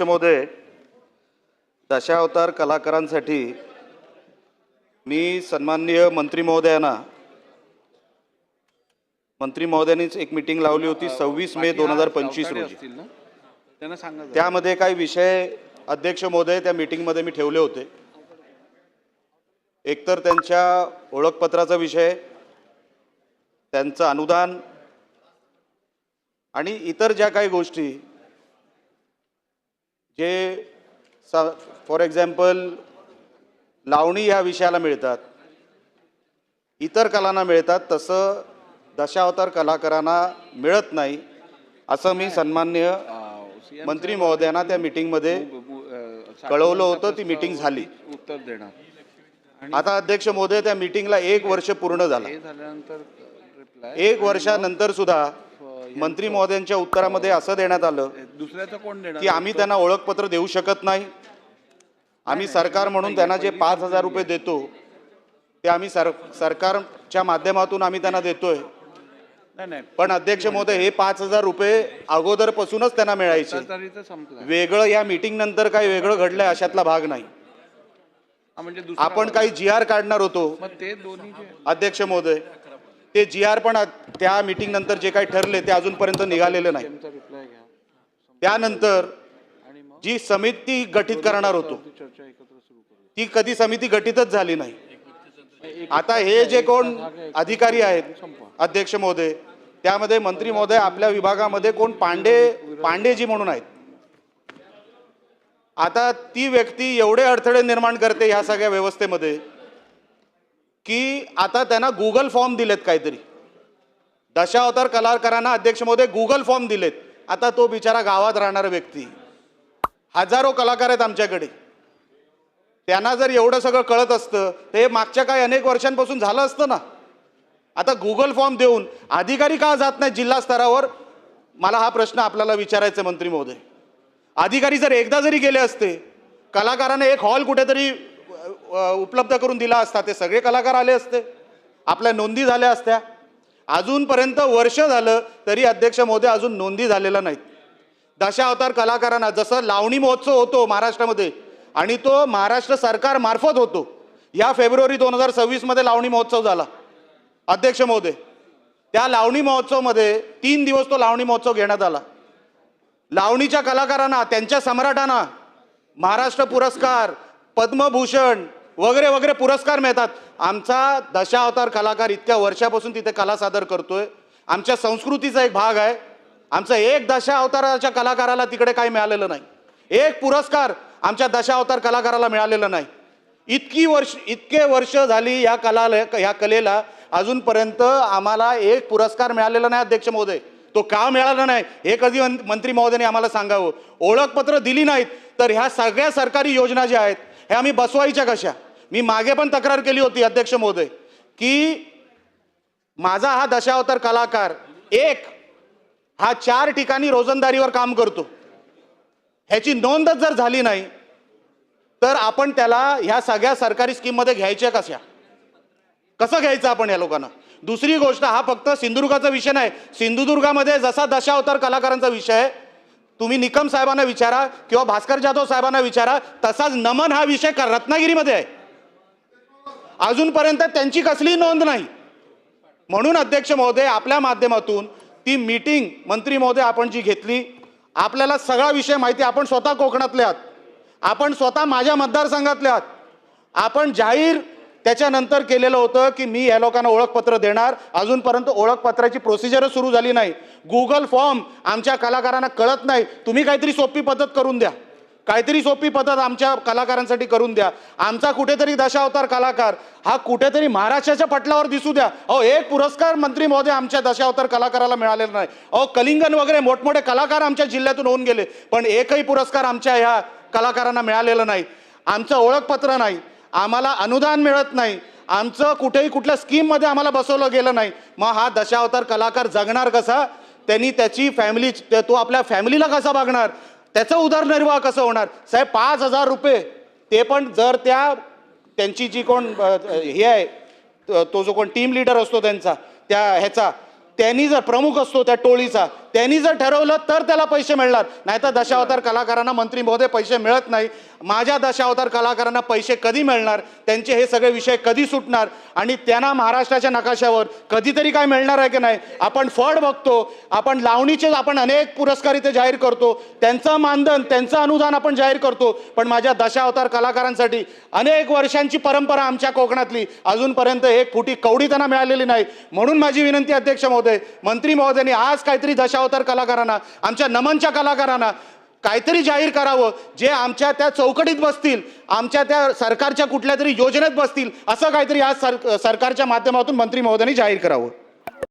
महोदय, दशावतार कलाकारांसाठी मी सन्माननीय मंत्री महोदयांनीच एक मीटिंग लावली होती 26 मे 2025 रोजी। त्यामध्ये काही विषय अध्यक्ष महोदय त्या मीटिंगमध्ये मी ठेवले होते। एकतर त्यांच्या ओळखपत्राचा विषय, त्यांचं अनुदान आणि इतर ज्या काही गोष्टी जे फॉर एक्झाम्पल लावणी या विषयाला मिळतात, इतर कलांना मिळतात, तसं दशावतार कलाकारांना मिळत नाही असं मी सन्माननीय मंत्री महोदयांना त्या मीटिंगमध्ये कळवलं होतं। ती मीटिंग झाली। उत्तर देणार। आता अध्यक्ष महोदय, त्या मीटिंगला 1 वर्ष पूर्ण झालं। 1 वर्षानंतर सुद्धा मंत्री महोदयांच्या उत्तरामध्ये असं देण्यात आलं दुसऱ्याचं कोण देणार की आम्ही त्यांना ओळखपत्र देऊ शकत नाही। आम्ही सरकार म्हणून त्यांना जे 5,000 रुपये देतो ते आम्ही सरकारच्या माध्यमातून आम्ही त्यांना देतोय। पण अध्यक्ष महोदय, हे 5,000 रुपये अगोदरपासूनच त्यांना मिळायचे। वेगळं या मीटिंग नंतर काही वेगळं घडलंय अशातला भाग नाही। आपण काही GR काढणार होतो अध्यक्ष महोदय, ते GR पण त्या मीटिंग नंतर जे काही ठरले ते अजूनपर्यंत निघालेले नाही। त्यानंतर जी समिती गठीत करणार होतो ती कधी समिती गठीतच झाली नाही। आता हे जे कोण अधिकारी आहेत अध्यक्ष महोदय, त्यामध्ये मंत्री महोदय आपल्या विभागामध्ये कोण पांडेजी म्हणून आहेत। आता ती व्यक्ती एवढे अडथळे निर्माण करते ह्या सगळ्या व्यवस्थेमध्ये की आता त्यांना गुगल फॉर्म दिलेत काहीतरी। दशावतार कलाकारांना अध्यक्ष महोदय गुगल फॉर्म दिलेत। आता तो बिचारा गावात राहणारा व्यक्ती, हजारो कलाकार आहेत आमच्याकडे, त्यांना जर एवढं सगळं कळत असतं तर हे मागच्या काही अनेक वर्षांपासून झालं असतं ना। आता गुगल फॉर्म देऊन अधिकारी का जात नाही जिल्हा स्तरावर? मला हा प्रश्न आपल्याला विचारायचा मंत्री महोदय। अधिकारी जर एकदा जरी गेले असते, कलाकारांना एक हॉल कुठेतरी उपलब्ध करून दिला असता, ते सगळे कलाकार आले असते, आपल्या नोंदी झाल्या असत्या। अजूनपर्यंत वर्ष झालं तरी अध्यक्ष महोदय अजून नोंदी झालेल्या नाहीत। दशावतार कलाकारांना जसं लावणी महोत्सव होतो महाराष्ट्रामध्ये आणि तो महाराष्ट्र सरकार मार्फत होतो, या फेब्रुवारी 2026 मध्ये लावणी महोत्सव झाला अध्यक्ष महोदय। त्या लावणी महोत्सवमध्ये 3 दिवस तो लावणी महोत्सव घेण्यात आला। लावणीच्या कलाकारांना, त्यांच्या सम्राटांना महाराष्ट्र पुरस्कार, पद्मभूषण वगैरे वगैरे पुरस्कार मिळतात। आमचा दशावतार कलाकार इतक्या वर्षापासून तिथे कला सादर करतोय, आमच्या संस्कृतीचा एक भाग आहे। आमचा एक दशावताराच्या कलाकाराला तिकडे काही मिळालेलं नाही, एक पुरस्कार आमच्या दशावतार कलाकाराला मिळालेला नाही। इतके वर्ष झाली या कलेला अजूनपर्यंत आम्हाला एक पुरस्कार मिळालेला नाही अध्यक्ष महोदय। तो का मिळाला नाही हे कधी मंत्री महोदयांनी आम्हाला सांगावं। ओळखपत्र दिली नाहीत तर ह्या सगळ्या सरकारी योजना ज्या आहेत हे आम्ही बसवायच्या कशा? मी मागे पण तक्रार केली होती अध्यक्ष महोदय की माझा हा दशावतार कलाकार हा 4 ठिकाणी रोजंदारीवर काम करतो, ह्याची नोंदच जर झाली नाही तर आपण त्याला ह्या सगळ्या सरकारी स्कीममध्ये घ्यायच्या कशा? कसं घ्यायचं आपण या लोकांना? दुसरी गोष्ट, हा फक्त सिंधुदुर्गाचा विषय नाही। सिंधुदुर्गामध्ये जसा दशावतार कलाकारांचा विषय आहे, तुम्ही निकम साहेबांना विचारा किंवा भास्कर जाधव साहेबांना विचारा, तसाच नमन हा विषय रत्नागिरीमध्ये आहे। अजूनपर्यंत त्यांची कसली नोंद नाही। म्हणून अध्यक्ष महोदय, आपल्या माध्यमातून ती मीटिंग मंत्री महोदय आपण जी घेतली, आपल्याला सगळा विषय माहिती। आपण स्वतः कोकणातले आहात, आपण स्वतः माझ्या मतदारसंघातले आहात। आपण जाहीर त्याच्यानंतर केलेलं होतं की मी या लोकांना ओळखपत्र देणार, अजूनपर्यंत ओळखपत्राची प्रोसिजरच सुरू झाली नाही। गुगल फॉर्म आमच्या कलाकारांना कळत नाही। तुम्ही काहीतरी सोपी पद्धत करून द्या, काहीतरी सोपी पद्धत आमच्या कलाकारांसाठी करून द्या। आमचा कुठेतरी दशावतार कलाकार हा कुठेतरी महाराष्ट्राच्या पटलावर दिसू द्या। एक पुरस्कार मंत्री महोदय आमच्या दशावतार कलाकाराला मिळालेला नाही। कलिंगन वगैरे मोठमोठे कलाकार आमच्या जिल्ह्यातून होऊन गेले, पण एकही पुरस्कार आमच्या ह्या कलाकारांना मिळालेला नाही। आमचं ओळखपत्र नाही, आम्हाला अनुदान मिळत नाही, आमचं कुठेही कुठल्या स्कीममध्ये आम्हाला बसवलं गेलं नाही। मग हा दशावतार कलाकार जगणार कसा? त्यांनी त्याची फॅमिली, तो आपल्या फॅमिलीला कसा बघणार? त्याचा उदरनिर्वाह कसं होणार? साहेब, 5,000 रुपये, ते पण जर त्यांची जी कोण हे आहे, तो जो कोण टीम लीडर असतो त्यांचा, त्यांनी जर प्रमुख असतो त्या टोळीचा, त्यांनी जर ठरवलं तर त्याला पैसे मिळणार, नाही तर दशावतार कलाकारांना मंत्री महोदय पैसे मिळत नाही. माझ्या दशावतार कलाकारांना पैसे कधी मिळणार, त्यांचे हे सगळे विषय कधी सुटणार आणि त्यांना महाराष्ट्राच्या नकाशावर कधीतरी काय मिळणार आहे की नाही. आपण फड बघतो, आपण लावणीचे आपण अनेक पुरस्कार इथे जाहीर करतो, त्यांचं मानधन त्यांचं अनुदान आपण जाहीर करतो, पण माझ्या दशावतार कलाकारांसाठी अनेक वर्षांची परंपरा आमच्या कोकणातली अजूनपर्यंत एक फुटी कवडी त्यांना मिळालेली नाही. म्हणून माझी विनंती अध्यक्ष महोदय, मंत्री महोदयांनी आज काहीतरी दशावतार कलाकारांना, आमच्या नमनच्या कलाकारांना काहीतरी जाहीर करावं, जे आमच्या त्या चौकटीत बसतील, आमच्या त्या सरकारच्या कुठल्या तरी योजनेत बसतील, असं काहीतरी आज सरकारच्या माध्यमातून मंत्री महोदयांनी जाहीर करावं.